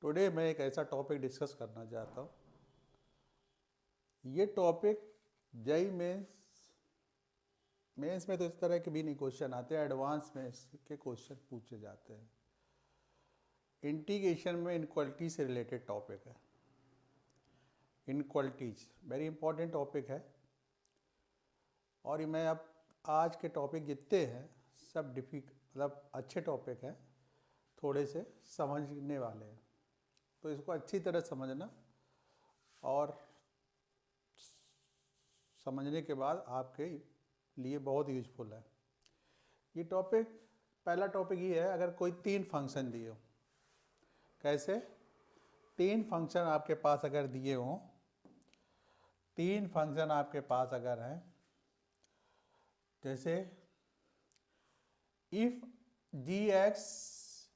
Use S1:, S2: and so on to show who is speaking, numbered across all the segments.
S1: Today मैं एक ऐसा टॉपिक डिस्कस करना चाहता हूँ। ये टॉपिक जेई मेंस में तो इस तरह के भी नहीं क्वेश्चन आते हैं, एडवांस में के क्वेश्चन पूछे जाते हैं। इंटीग्रेशन में इनक्वालिटी से रिलेटेड टॉपिक है। इनक्वालिटीज वेरी इंपॉर्टेंट टॉपिक है और ये मैं अब आज के टॉपिक जितने हैं सब मतलब अच्छे टॉपिक हैं, थोड़े से समझने वाले हैं, तो इसको अच्छी तरह समझना और समझने के बाद आपके लिए बहुत यूजफुल है ये टॉपिक। पहला टॉपिक ये है, अगर कोई 3 फंक्शन दिए हो, कैसे 3 फंक्शन आपके पास अगर दिए हों, 3 फंक्शन आपके पास अगर हैं, जैसे if G X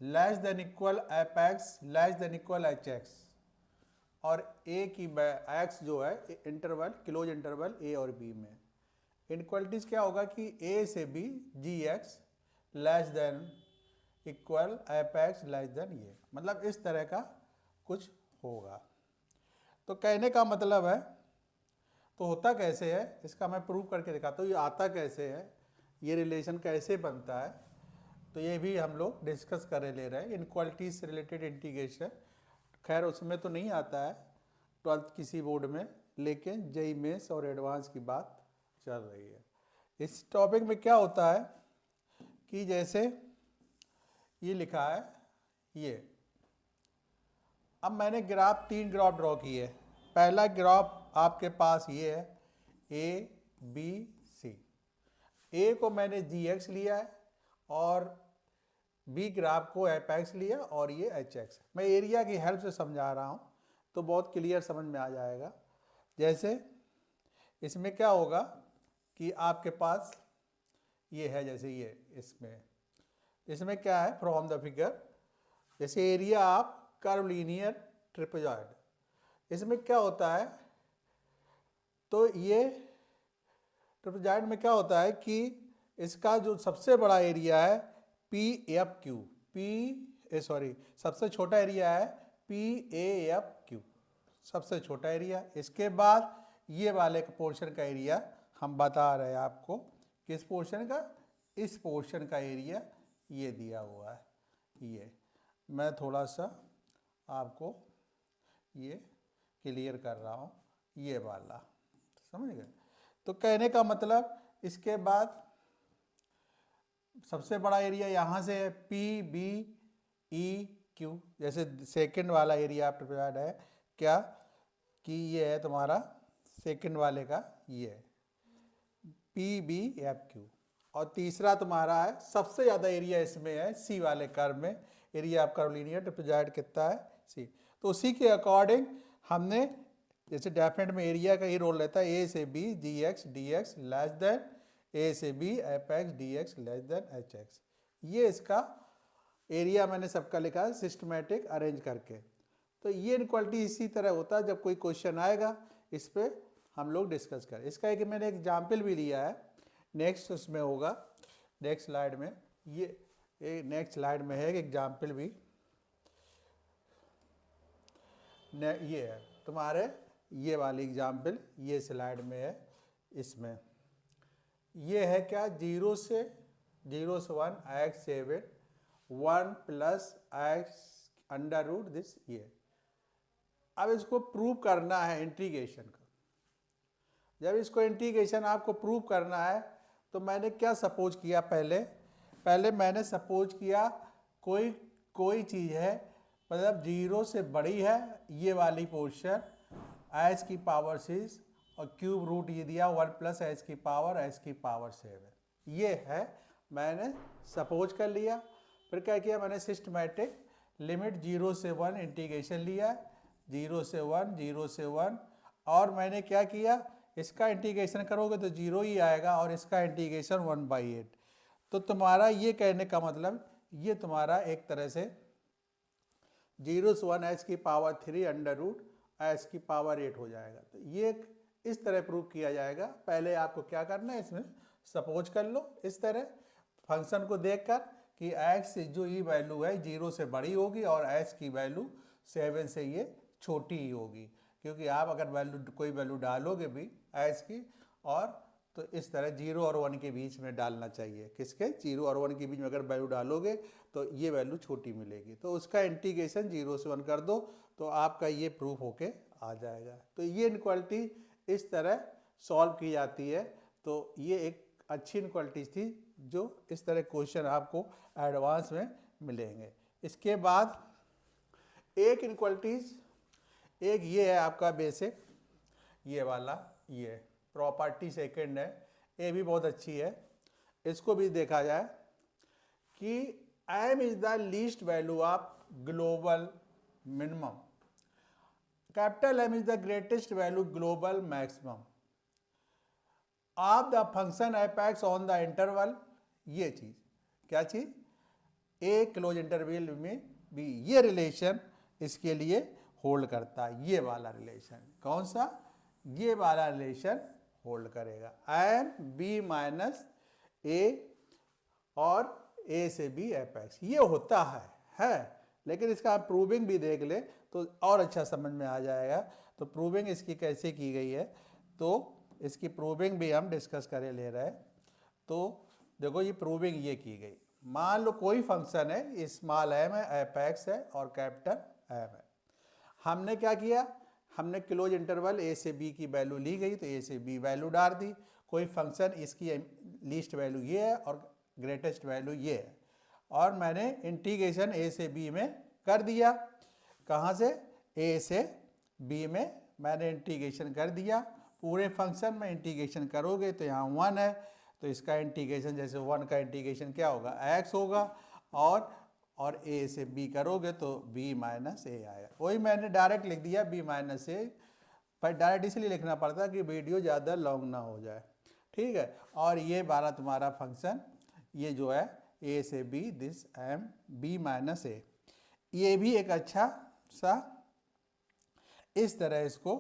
S1: less than equal F X less than equal H X और ए की एक्स जो है इंटरवल क्लोज इंटरवल ए और बी में, इनक्वालिटीज क्या होगा कि ए से B G X less than equal F X less than ये, मतलब इस तरह का कुछ होगा। तो कहने का मतलब है, तो होता कैसे है इसका मैं प्रूव करके दिखाता हूँ। ये आता कैसे है, ये रिलेशन कैसे बनता है, तो ये भी हम लोग डिस्कस कर ले रहे हैं। इनक्वालिटीज से रिलेटेड इंटीग्रेशन, खैर उसमें तो नहीं आता है 12th किसी बोर्ड में, लेकिन जेई मेंस और एडवांस की बात चल रही है। इस टॉपिक में क्या होता है कि जैसे ये लिखा है ये, अब मैंने 3 ग्राफ ड्रॉ किए। पहला ग्राफ आपके पास ये है ए बी सी। ए को मैंने जी एक्स लिया है और बी ग्राफ को एफ एक्स लिया और ये एच एक्स। मैं एरिया की हेल्प से समझा रहा हूँ तो बहुत क्लियर समझ में आ जाएगा। जैसे इसमें क्या होगा कि आपके पास ये है, जैसे ये इसमें क्या है फ्रॉम द फिगर, जैसे एरिया ऑफ कर्व लीनियर ट्रिपेजॉइड, इसमें क्या होता है, तो ये ट्रिपेजॉइड में क्या होता है कि इसका जो सबसे बड़ा एरिया है पी एफ क्यू, सबसे छोटा एरिया है पी ए एफ क्यू, सबसे छोटा एरिया। इसके बाद ये वाले पोर्शन का एरिया हम बता रहे हैं आपको, किस पोर्शन का, इस पोर्शन का एरिया ये दिया हुआ है। ये मैं थोड़ा सा आपको ये क्लियर कर रहा हूँ, ये वाला समझ गए। तो कहने का मतलब, इसके बाद सबसे बड़ा एरिया यहाँ से है पी बी ई क्यू, जैसे सेकंड वाला एरिया आप प्रिपेयर्ड है क्या कि ये है तुम्हारा सेकंड वाले का, ये है पी बी एफ क्यू। और तीसरा तुम्हारा है, सबसे ज़्यादा एरिया इसमें है सी वाले कर्व में, एरिया ऑफ कर्व लीनियर ट्रिपेजॉइड कितना है सी। तो उसी के अकॉर्डिंग हमने, जैसे डेफिनेट में एरिया का ही रोल रहता है, ए से B G X D X less than A से B F X D X less than H X. ये इसका एरिया मैंने सबका लिखा है सिस्टमेटिक अरेंज करके। तो ये इनक्वालिटी इसी तरह होता है, जब कोई क्वेश्चन आएगा इस पर हम लोग डिस्कस करें। इसका एक मैंने एग्जाम्पल भी लिया है, नेक्स्ट उसमें होगा, नेक्स्ट स्लाइड में, ये नेक्स्ट स्लाइड में है एक एग्जाम्पल भी, ये है तुम्हारे ये वाली एग्जाम्पल, ये स्लाइड में है। इसमें ये है क्या, 0 से 1 X 7 1 plus X under root this ये। अब इसको प्रूव करना है इंटीग्रेशन का। जब इसको इंटीग्रेशन आपको प्रूव करना है तो मैंने क्या सपोज किया, पहले मैंने सपोज किया कोई चीज़ है, मतलब 0 से बड़ी है ये वाली पोर्शन एच की पावर 6 और क्यूब रूट ये दिया 1 प्लस एच की पावर 7, ये है मैंने सपोज कर लिया। फिर क्या किया मैंने, सिस्टमेटिक लिमिट 0 से 1 इंटीग्रेशन लिया, 0 से 1 और मैंने क्या किया, इसका इंटीग्रेशन करोगे तो 0 ही आएगा और इसका इंटीग्रेशन 1/8। तो तुम्हारा ये कहने का मतलब, ये तुम्हारा एक तरह से 0 से 1 एच की पावर 3 अंडर रूट एच की पावर 8 हो जाएगा। तो ये इस तरह प्रूव किया जाएगा। पहले आपको क्या करना है, इसमें सपोज कर लो इस तरह फंक्शन को देखकर कि x जो ई वैल्यू है 0 से बड़ी होगी और h की वैल्यू 7 से ये छोटी ही होगी, क्योंकि आप अगर वैल्यू कोई वैल्यू डालोगे भी एच की, और तो इस तरह 0 और 1 के बीच में डालना चाहिए। किसके? 0 और 1 के बीच में अगर वैल्यू डालोगे तो ये वैल्यू छोटी मिलेगी। तो उसका इंटीग्रेशन 0 से 1 कर दो तो आपका ये प्रूफ होके आ जाएगा। तो ये इनक्वालिटी इस तरह सॉल्व की जाती है। तो ये एक अच्छी इनक्वालिटीज थी जो इस तरह क्वेश्चन आपको एडवांस में मिलेंगे। इसके बाद एक इनक्वालिटीज, एक ये है आपका बेसिक, ये वाला, ये प्रॉपर्टी सेकंड है, ये भी बहुत अच्छी है। इसको भी देखा जाए कि m is the least value of global minimum, capital M is the greatest value global maximum of the function apex on the interval. ये चीज, क्या चीज? ए क्लोज इंटरवल में भी ये रिलेशन इसके लिए होल्ड करता है। ये वाला रिलेशन कौन सा? ये वाला रिलेशन होल्ड करेगा। एम बी माइनस ए और ए से बी एपेक्स, ये होता है लेकिन इसका आप प्रूविंग भी देख ले तो और अच्छा समझ में आ जाएगा। तो प्रूविंग इसकी कैसे की गई है, तो इसकी प्रूविंग भी हम डिस्कस करे ले रहे हैं। तो देखो ये प्रूविंग ये की गई, मान लो कोई फंक्शन है, स्मॉल m है, एपेक्स है और कैपिटल M है। हमने क्या किया, हमने क्लोज इंटरवल a से b की वैल्यू ली गई तो a से b वैल्यू डाल दी। कोई फंक्शन, इसकी लीस्ट वैल्यू ये है और ग्रेटेस्ट वैल्यू ये है, और मैंने इंटीग्रेशन a से b में कर दिया। कहाँ से? a से b में मैंने इंटीग्रेशन कर दिया। पूरे फंक्शन में इंटीग्रेशन करोगे तो यहाँ 1 है, तो इसका इंटीग्रेशन जैसे 1 का इंटीग्रेशन क्या होगा? x होगा, और a से b करोगे तो b माइनस a आएगा। वही मैंने डायरेक्ट लिख दिया b माइनस a, पर डायरेक्ट इसलिए लिखना पड़ता है कि वीडियो ज़्यादा लॉन्ग ना हो जाए, ठीक है। और ये वाला तुम्हारा फंक्शन ये जो है a से b, this m b minus a, ये भी एक अच्छा सा इस तरह इसको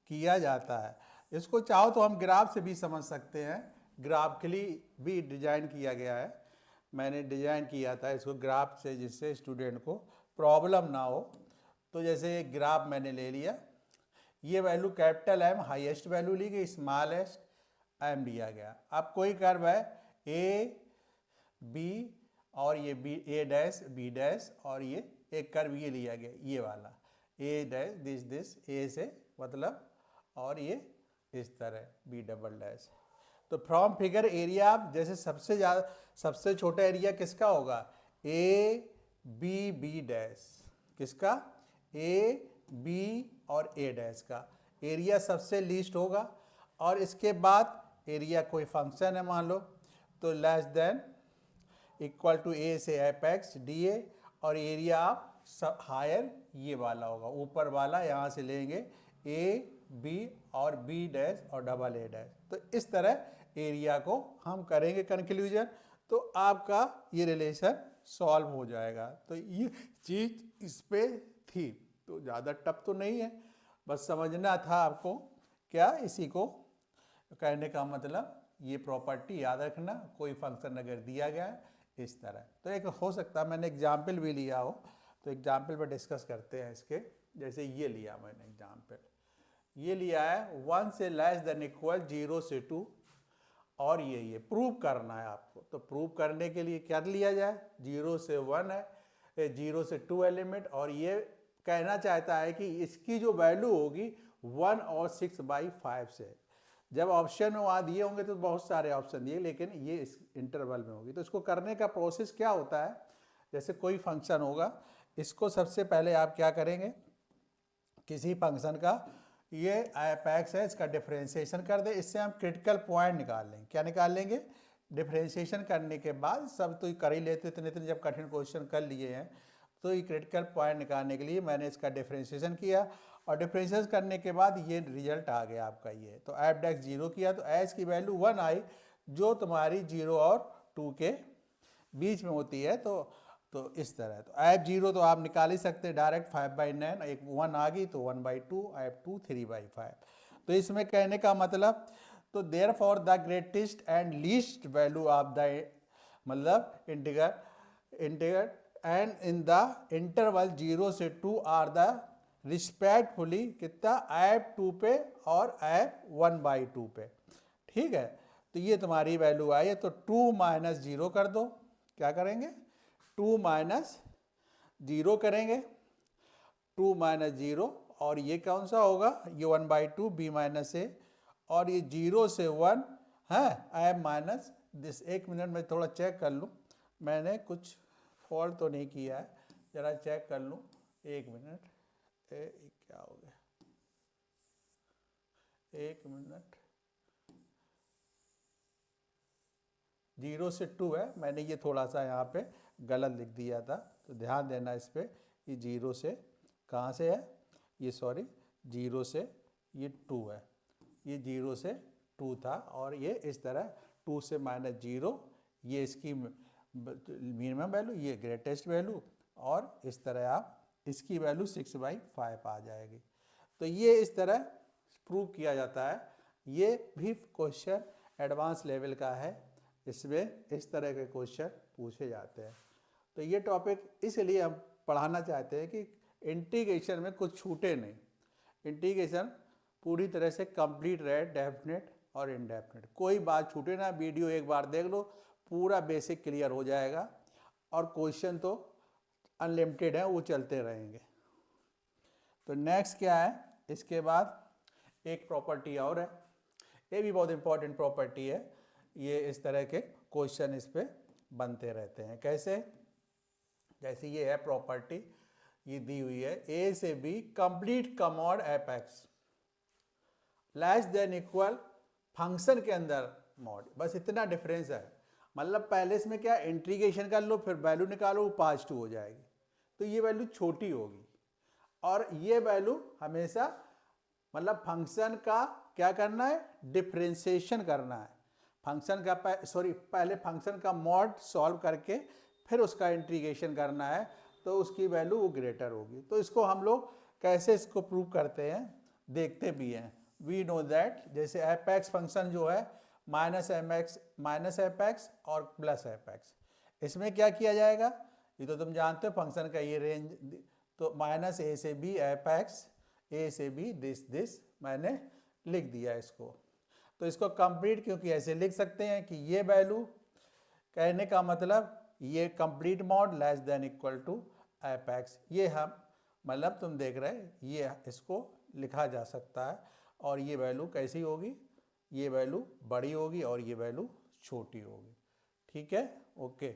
S1: किया जाता है। इसको चाहो तो हम ग्राफ से भी समझ सकते हैं, ग्राफिकली भी डिजाइन किया गया है। मैंने डिजाइन किया था इसको ग्राफ से, जिससे स्टूडेंट को प्रॉब्लम ना हो। तो जैसे एक ग्राफ मैंने ले लिया, ये value capital M highest value ली गई, स्मॉलेस्ट M दिया गया। अब कोई कर्व है A B और ये B A dash B dash, और ये एक कर्व ये लिया गया, ये वाला A डैश दिस A से मतलब, और ये इस तरह B डबल डैश। तो फ्रॉम फिगर एरिया, जैसे सबसे ज़्यादा सबसे छोटा एरिया किसका होगा? A B B डैश, किसका? A B और A डैश का एरिया सबसे लीस्ट होगा। और इसके बाद एरिया कोई फंक्शन है मान लो, तो less than equal to A से एपेक्स DA, और एरिया आप सब हायर ये वाला होगा, ऊपर वाला यहाँ से लेंगे A B और B डैश और डबल A डैश। तो इस तरह एरिया को हम करेंगे कंक्लूजन, तो आपका ये रिलेशन सॉल्व हो जाएगा। तो ये चीज़ इस पे थी, तो ज़्यादा टफ तो नहीं है, बस समझना था आपको। क्या इसी को कहने का मतलब, ये प्रॉपर्टी याद रखना, कोई फंक्शन अगर दिया गया है इस तरह। तो एक हो सकता है मैंने एग्जाम्पल भी लिया हो, तो एग्जाम्पल पर डिस्कस करते हैं इसके। जैसे ये लिया मैंने एग्जाम्पल, ये लिया है 1 से लेस देन इक्वल 0 से 2, और ये प्रूव करना है आपको। तो प्रूव करने के लिए क्या लिया जाए? 0 से 1 है, 0 से 2 एलिमेंट, और ये कहना चाहता है कि इसकी जो वैल्यू होगी 1 और 6/5 से। जब ऑप्शन में वहाँ दिए होंगे तो बहुत सारे ऑप्शन दिए, लेकिन ये इस इंटरवल में होगी। तो इसको करने का प्रोसेस क्या होता है, जैसे कोई फंक्शन होगा, इसको सबसे पहले आप क्या करेंगे, किसी फंक्शन का ये एपेक्स है, इसका डिफरेंशिएशन कर दे। इससे हम क्रिटिकल पॉइंट निकाल लेंगे। क्या निकाल लेंगे? डिफरेंशिएशन करने के बाद, सब तो कर ही लेते, इतने इतने जब कठिन क्वेश्चन कर लिए हैं, तो ये क्रिटिकल पॉइंट निकालने के लिए मैंने इसका डिफरेंशिएशन किया, और डिफरेंशिएशन करने के बाद ये रिजल्ट आ गया आपका ये। तो एफ डैक्स 0 किया तो एच की वैल्यू 1 आई, जो तुम्हारी 0 और 2 के बीच में होती है। तो इस तरह, तो एफ 0 तो आप निकाल ही सकते हैं डायरेक्ट, 5/9, एक 1 आ गई तो 1/2, एफ 2 3/5। तो इसमें कहने का मतलब, तो therefore the greatest and least value of the, मतलब integral and in the interval 0 से 2 आर द रिस्पेक्टफुली कितना ऐप 2 पे और ऐप 1/2 पे। ठीक है, तो ये तुम्हारी वैल्यू आई है, तो 2 माइनस 0 कर दो। क्या करेंगे? 2 माइनस 0 करेंगे, 2 माइनस 0, और ये कौन सा होगा? ये 1/2 b माइनस ए, और ये 0 से 1 है ऐप माइनस दिस। एक मिनट में थोड़ा चेक कर लूँ, मैंने कुछ फॉल्ट तो नहीं किया है, जरा चेक कर लूँ। एक मिनट, क्या हो गया? एक मिनट, 0 से 2 है, मैंने ये थोड़ा सा यहाँ पे गलत लिख दिया था, तो ध्यान देना इस पर। ये 0 से कहाँ से है? ये सॉरी 0 से ये 2 है, ये 0 से 2 था, और ये इस तरह 2 से माइनस 0, ये इसकी मिनिमम वैल्यू, ये ग्रेटेस्ट वैल्यू, और इस तरह आप इसकी वैल्यू 6/5 आ जाएगी। तो ये इस तरह प्रूव किया जाता है। ये भी क्वेश्चन एडवांस लेवल का है, इसमें इस तरह के क्वेश्चन पूछे जाते हैं। तो ये टॉपिक इसलिए हम पढ़ाना चाहते हैं कि इंटीग्रेशन में कुछ छूटे नहीं, इंटीग्रेशन पूरी तरह से कंप्लीट रहे, डेफिनेट और इनडेफिनेट, कोई बात छूटे ना। वीडियो एक बार देख लो, पूरा बेसिक क्लियर हो जाएगा, और क्वेश्चन तो अनलिमिटेड है, वो चलते रहेंगे। तो नेक्स्ट क्या है? इसके बाद एक प्रॉपर्टी और है, ये भी बहुत इंपॉर्टेंट प्रॉपर्टी है। ये इस तरह के क्वेश्चन इस पे बनते रहते हैं। कैसे? जैसे ये है प्रॉपर्टी, ये दी हुई है, ए से बी कंप्लीट कमोड F X less than equal function के अंदर मॉड, बस इतना डिफरेंस है। मतलब पहले इसमें क्या, इंटीग्रेशन कर लो, फिर वैल्यू निकालो, वो पास टू हो जाएगी, तो ये वैल्यू छोटी होगी, और ये वैल्यू हमेशा मतलब फंक्शन का क्या करना है? डिफरेंशिएशन करना है। फंक्शन का पहले फंक्शन का मॉड सॉल्व करके फिर उसका इंटीग्रेशन करना है, तो उसकी वैल्यू वो ग्रेटर होगी। तो इसको हम लोग कैसे इसको प्रूव करते हैं, देखते भी हैं। वी नो दैट जैसे एफ एक्स फंक्शन जो है माइनस एफ एक्स और प्लस एफ एक्स, इसमें क्या किया जाएगा? ये तो तुम जानते हो फंक्शन का ये रेंज, तो माइनस ए से बी एफ एक्स, ए से बी दिस मैंने लिख दिया इसको। तो इसको कंप्लीट क्योंकि ऐसे लिख सकते हैं कि ये वैल्यू, कहने का मतलब ये complete mod less than equal to F X, ये हम मतलब तुम देख रहे ये इसको लिखा जा सकता है। और ये वैल्यू कैसी होगी? ये वैल्यू बड़ी होगी और ये वैल्यू छोटी होगी। ठीक है, ओके।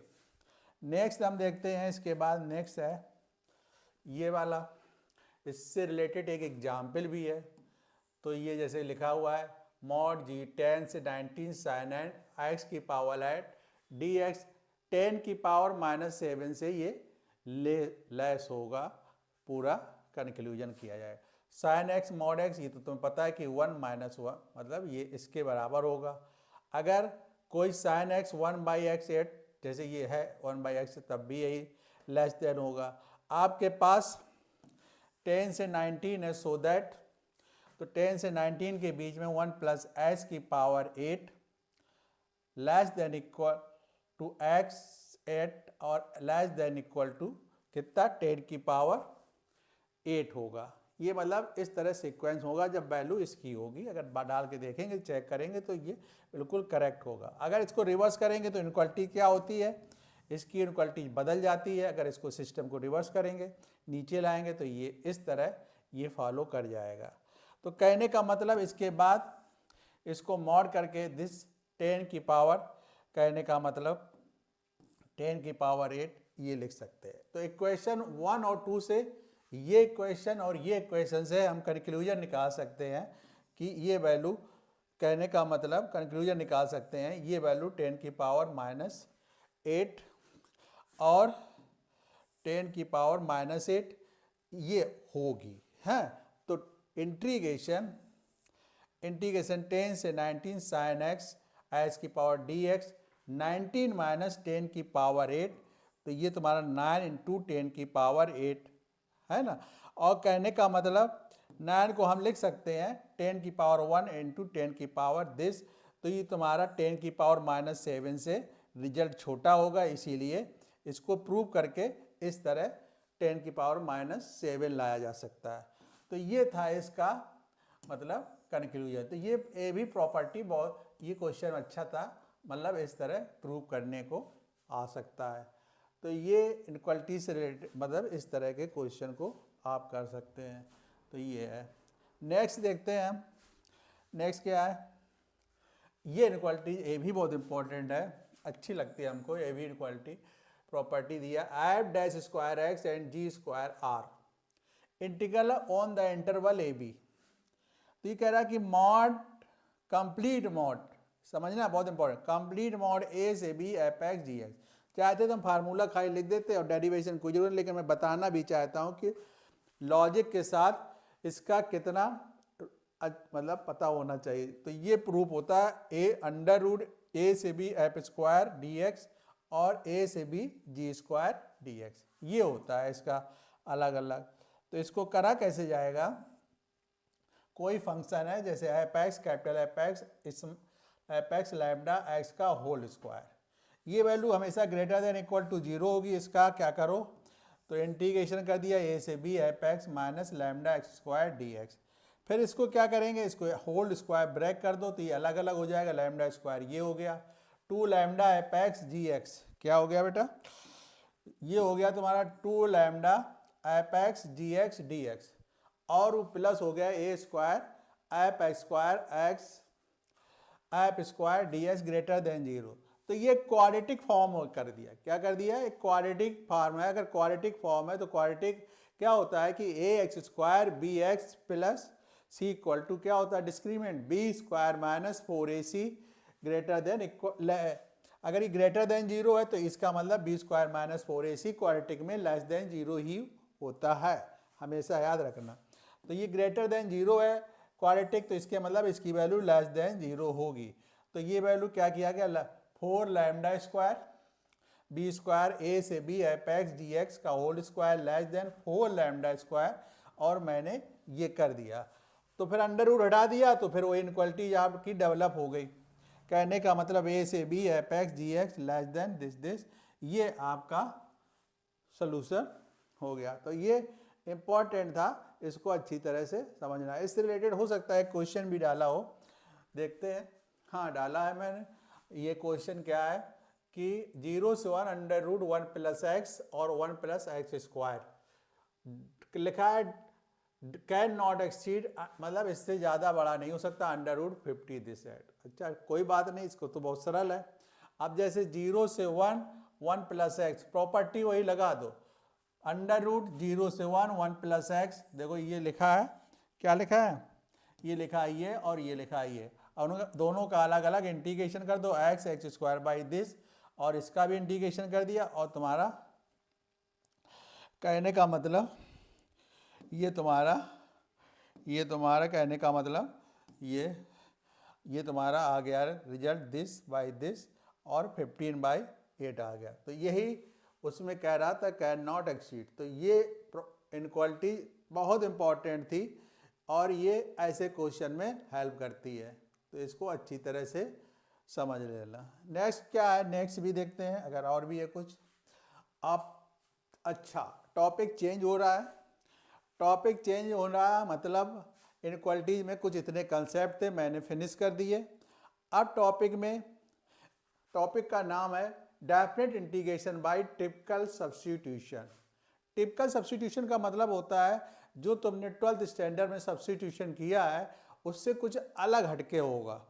S1: नेक्स्ट हम देखते हैं, इसके बाद नेक्स्ट है ये वाला, इससे रिलेटेड एक एग्जाम्पल भी है। तो ये जैसे लिखा हुआ है मॉड जी 10 से 19 साइन एंड एक्स की पावर एट डी एक्स 10 की पावर -7 से ये लेस होगा, पूरा कंक्लूजन किया जाए। साइन एक्स मॉड एक्स, ये तो तुम्हें पता है कि 1 - 1 मतलब ये इसके बराबर होगा। अगर कोई साइन एक्स 1/x8 जैसे ये है 1/x, तब भी यही लेस देन होगा। आपके पास 10 से 19 है, सो दैट तो 10 से 19 के बीच में 1 + x की power 8 less than equal to x8 और लेस देन इक्वल टू कितना 10 की पावर 8 होगा। ये मतलब इस तरह सीक्वेंस होगा जब वैल्यू इसकी होगी। अगर डाल के देखेंगे, चेक करेंगे तो ये बिल्कुल करेक्ट होगा। अगर इसको रिवर्स करेंगे तो इनक्वालिटी क्या होती है? इसकी इनक्वालिटी बदल जाती है। अगर इसको सिस्टम को रिवर्स करेंगे, नीचे लाएंगे, तो ये इस तरह ये फॉलो कर जाएगा। तो कहने का मतलब इसके बाद इसको मॉड करके दिस 10 की पावर, कहने का मतलब 10 की पावर 8 ये लिख सकते हैं। तो इक्वेशन 1 और 2 से ये इक्वेशन और ये इक्वेशन से हम कंक्लूजन निकाल सकते हैं कि ये वैल्यू, कहने का मतलब कंक्लूजन निकाल सकते हैं ये वैल्यू 10 की पावर -8 और 10 की पावर -8 ये होगी, है। तो इंटीग्रेशन 10 से 19 साइन एक्स एक्स की पावर डी एक्स 19 - 10 की पावर 8, तो ये तुम्हारा 9 × 10 की पावर 8 है ना। और कहने का मतलब 9 को हम लिख सकते हैं 10 की पावर 1 × 10 की पावर दिस, तो ये तुम्हारा 10 की पावर -7 से रिजल्ट छोटा होगा, इसीलिए इसको प्रूव करके इस तरह 10⁻⁻7 लाया जा सकता है। तो ये था इसका मतलब कंक्लूजन। तो ये भी प्रॉपर्टी बहुत, ये क्वेश्चन अच्छा था, मतलब इस तरह प्रूव करने को आ सकता है। तो ये इनक्वालिटी से रिलेटेड मतलब इस तरह के क्वेश्चन को आप कर सकते हैं। तो ये है। नेक्स्ट देखते हैं हम, नेक्स्ट क्या है, ये इनक्वालिटी ये भी बहुत इंपॉर्टेंट है, अच्छी लगती है हमको। ये भी इनक्वालिटी प्रॉपर्टी दिया, F dash square X and G square are integral on the interval A B. तो ये कह रहा है कि मॉड कंप्लीट मॉड, समझना बहुत इंपॉर्टेंट, कंप्लीट मॉड ए से B F X G x. चाहते तो हम फार्मूला खाली लिख देते और डेरिवेशन कोई जरूरत, लेकिन मैं बताना भी चाहता हूँ कि लॉजिक के साथ इसका कितना मतलब पता होना चाहिए। तो ये प्रूफ होता है ए अंडर रूट ए से B F square D X और ए से B G square D X, ये होता है इसका अलग अलग। तो इसको करा कैसे जाएगा, कोई फंक्शन है जैसे F x capital F x इस एफ एक्स लैम्डा एक्स का होल स्क्वायर, ये वैल्यू हमेशा ग्रेटर देन इक्वल टू 0 होगी। इसका क्या करो, तो इंटीग्रेशन कर दिया ए से B F X minus lambda X square D X. फिर इसको क्या करेंगे, इसको होल स्क्वायर ब्रेक कर दो तो ये अलग अलग हो जाएगा, लैम्डा स्क्वायर ये हो गया, 2 lambda F X G X क्या हो गया बेटा, ये हो गया तुम्हारा 2 lambda F X G X D X, और वो प्लस हो गया A square F X square X F square D X greater than 0। तो ये क्वाड्रेटिक फॉर्म कर दिया, क्या कर दिया, एक क्वाड्रेटिक फॉर्म है। अगर क्वाड्रेटिक फॉर्म है तो क्वाड्रेटिक क्या होता है कि A X square B X plus C equal to क्या होता है, discriminant B square minus 4ac greater than equal, अगर ये ग्रेटर देन 0 है तो इसका मतलब B square minus 4ac quadratic में लेस देन 0 ही होता है, हमेशा याद रखना। तो ये ग्रेटर देन 0 है क्वाड्रेटिक, तो इसके मतलब इसकी वैल्यू लेस देन 0 होगी। तो ये वैल्यू क्या किया गया, 4 lambda square B square A से B F X D X का whole square less than 4 lambda square, और मैंने ये कर दिया। तो फिर अंडर रूट हटा दिया तो फिर वो इनक्वालिटी आपकी डेवलप हो गई। कहने का मतलब ए से B F X G X less than this, ये आपका सोल्यूशन हो गया। तो ये इंपॉर्टेंट था, इसको अच्छी तरह से समझना। इससे रिलेटेड हो सकता है क्वेश्चन भी डाला हो, देखते हैं। हाँ डाला है मैंने। ये क्वेश्चन क्या है कि 0 से 1 अंडर रूट 1 प्लस एक्स और 1 प्लस एक्स स्क्वायर लिखा है, कैन नॉट एक्सीड, मतलब इससे ज़्यादा बड़ा नहीं हो सकता अंडर रूट 50 दिस सेट। अच्छा कोई बात नहीं, इसको तो बहुत सरल है। अब जैसे 0 से 1 1 प्लस एक्स, प्रॉपर्टी वही लगा दो, अंडर रूट 0 से 1 1 प्लस एक्स, देखो ये लिखा है, क्या लिखा है, ये लिखा है ये और ये लिखा है ये, और दोनों का अलग अलग इंटीग्रेशन कर दो, x x square by this, और इसका भी इंटीग्रेशन कर दिया, और तुम्हारा कहने का मतलब ये तुम्हारा कहने का मतलब ये तुम्हारा आ गया रिजल्ट दिस बाई दिस, और 15/8 आ गया। तो यही उसमें कह रहा था कैन नॉट एक्सीड। तो ये इनक्वालिटी बहुत इंपॉर्टेंट थी और ये ऐसे क्वेश्चन में हेल्प करती है, तो इसको अच्छी तरह से समझ लेना। नेक्स्ट क्या है, नेक्स्ट भी देखते हैं अगर और भी है कुछ। अब अच्छा टॉपिक चेंज हो रहा है, टॉपिक चेंज हो रहा मतलब इनक्वालिटीज में कुछ इतने कंसेप्ट थे मैंने फिनिश कर दिए। अब टॉपिक का नाम है definite integration by typical substitution. Typical substitution का मतलब होता है जो तुमने 12th स्टैंडर्ड में सब्स्टिट्यूशन किया है उससे कुछ अलग हटके होगा,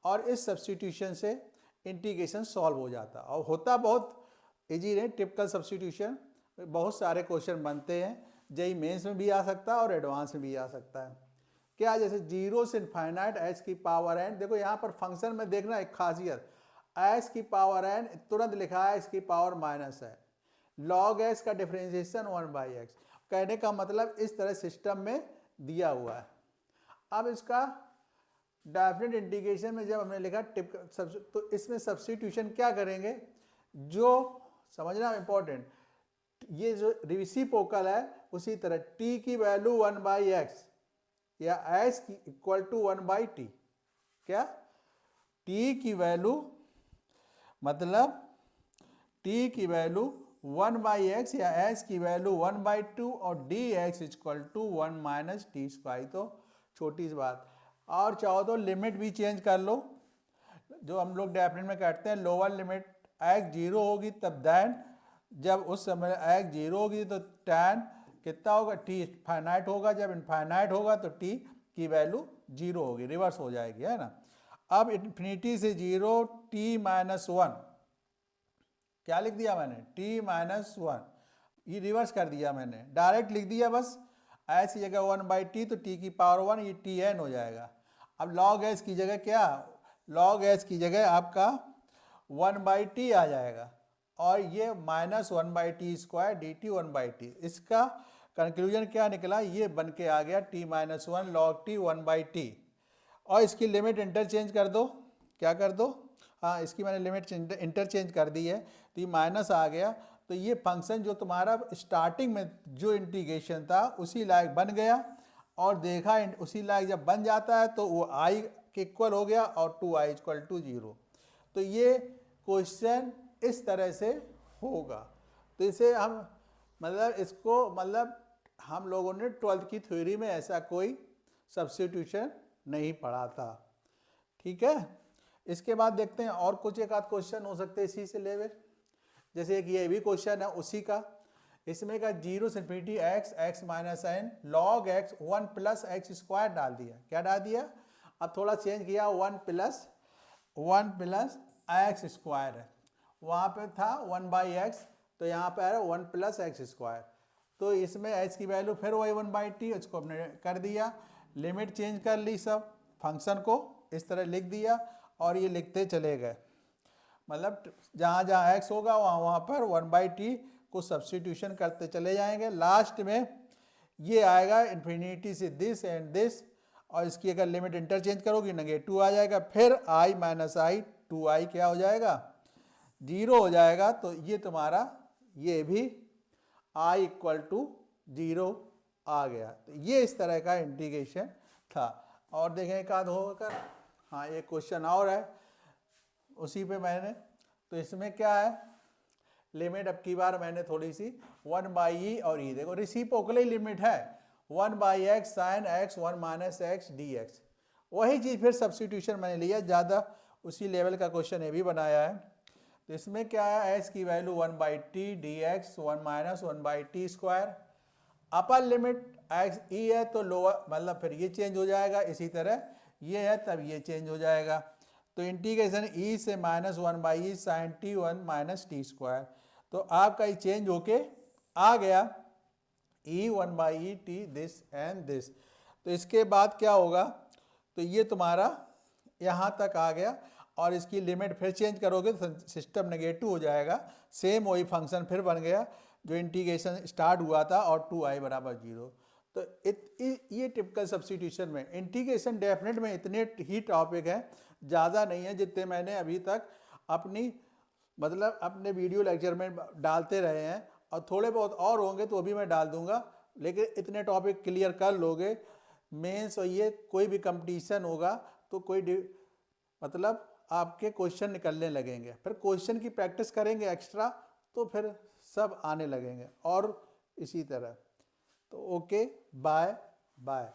S1: और इस सब्स्टिट्यूशन से इंटीग्रेशन सॉल्व हो जाता, और होता बहुत इजी है। टिपिकल सब्स्टिट्यूशन बहुत सारे क्वेश्चन बनते हैं, जेई मेंस में भी आ सकता है और एडवांस में भी आ सकता है। क्या, जैसे 0 से इनफाइनाइट एच की पावर एन, देखो यहाँ पर फंक्शन में देखना एक खासियत, एच की पावर एन तुरंत लिखा है इसकी पावर माइनस है, लॉग एच का डिफरेंशिएशन 1/x, कहने का मतलब इस तरह सिस्टम में दिया हुआ है। अब इसका डेफिनेट इंटीग्रेशन में जब हमने लिखा तो इसमें सब्स्टिट्यूशन क्या करेंगे, जो समझना इंपॉर्टेंट, ये जो रेसिप्रोकल है उसी तरह t की वैल्यू 1/x या s की इक्वल टू 1/t, क्या t की वैल्यू मतलब t की वैल्यू 1 बाई एक्स या एक्स की वैल्यू 1/2 और D X equal to 1 minus T square. तो छोटी सी बात। और चाहो तो लिमिट भी चेंज कर लो, जो हम लोग डेफिनेट में करते हैं। लोअर लिमिट एक्स 0 होगी तब दैन, जब उस समय एक्स 0 होगी तो tan कितना होगा, टी फाइनाइट होगा। जब इनफाइनाइट होगा तो टी की वैल्यू 0 होगी, रिवर्स हो जाएगी, है ना। अब इन्फिनिटी से 0 टी माइनस 1, क्या लिख दिया मैंने, टी माइनस 1, ये रिवर्स कर दिया मैंने, डायरेक्ट लिख दिया बस। ऐसी जगह 1/t तो t की पावर 1, ये tn हो जाएगा। अब log s की जगह क्या, log s की जगह आपका 1/t आ जाएगा, और ये minus 1/t square dt 1/t। इसका कंक्लूजन क्या निकला, ये बन के आ गया t minus 1 log t 1/t। और इसकी लिमिट इंटरचेंज कर दो, क्या कर दो, हाँ इसकी मैंने लिमिट इंटरचेंज कर दी है, तो ये माइनस आ गया। तो ये फंक्शन जो तुम्हारा स्टार्टिंग में जो इंटीग्रेशन था उसी लायक बन गया, और देखा उसी लायक जब बन जाता है तो वो i के इक्वल हो गया और 2i इक्वल टू 0। तो ये क्वेश्चन इस तरह से होगा। तो इसे हम मतलब इसको मतलब हम लोगों ने 12th की थ्योरी में ऐसा कोई सब्स्टिट्यूशन नहीं पढ़ा था, ठीक है। इसके बाद देखते हैं और कुछ एक आध क्वेश्चन हो सकते हैं इसी से लेवल, जैसे एक ये भी क्वेश्चन है उसी का। इसमें का 0 से infinity x minus N log x 1 plus X square डाल दिया, क्या डाल दिया, अब थोड़ा चेंज किया, 1 प्लस एक्स स्क्वायर है, वहाँ पे था 1/x, तो यहाँ पे आ रहा है 1 प्लस एक्स स्क्वायर। तो इसमें h की वैल्यू फिर वही 1/t, इसको हमने कर दिया, लिमिट चेंज कर ली, सब फंक्शन को इस तरह लिख दिया और ये लिखते चले गए। मतलब जहाँ जहाँ x होगा वहाँ पर 1/t को सब्स्टिट्यूशन करते चले जाएंगे। लास्ट में ये आएगा इन्फिनिटी से दिस एंड दिस, और इसकी अगर लिमिट इंटरचेंज करोगी नेगेटिव आ जाएगा, फिर i माइनस आई 2i क्या हो जाएगा, 0 हो जाएगा। तो ये तुम्हारा ये भी i इक्वल टू 0 आ गया। तो ये इस तरह का इंटीग्रेशन था। और देखें एक आध होकर, हाँ एक क्वेश्चन और है उसी पे मैंने, तो इसमें क्या है, लिमिट अब की बार मैंने थोड़ी सी 1/e और e, देखो रेसिप्रोकल लिमिट है 1/x sine x 1 minus X dx। वही चीज़ फिर सब्स्टिट्यूशन मैंने लिया, ज़्यादा उसी लेवल का क्वेश्चन ये भी बनाया है। तो इसमें क्या है, x की value 1/t dx 1 minus 1/t square, upper limit x e है तो लोअर मतलब फिर ये चेंज हो जाएगा, इसी तरह ये है तब ये चेंज हो जाएगा। तो इंटीग्रेशन e से minus 1/e sine t 1 minus T square, तो आपका ये चेंज होके आ गया e 1/e t this and this. तो इसके बाद क्या होगा, तो ये तुम्हारा यहाँ तक आ गया, और इसकी लिमिट फिर चेंज करोगे तो सिस्टम नेगेटिव हो जाएगा, सेम वही फंक्शन फिर बन गया जो इंटीग्रेशन स्टार्ट हुआ था, और 2i बराबर 0। तो ये टिपिकल सब्स्टिट्यूशन में इंटीग्रेशन डेफिनेट में इतने ही टॉपिक हैं, ज़्यादा नहीं है जितने मैंने अभी तक अपने वीडियो लेक्चर में डालते रहे हैं, और थोड़े बहुत और होंगे तो अभी मैं डाल दूंगा, लेकिन इतने टॉपिक क्लियर कर लोगे मेंस, और ये कोई भी कंपटीशन होगा तो कोई मतलब आपके क्वेश्चन निकलने लगेंगे, फिर क्वेश्चन की प्रैक्टिस करेंगे एक्स्ट्रा तो फिर सब आने लगेंगे, और इसी तरह। तो ओके, बाय बाय।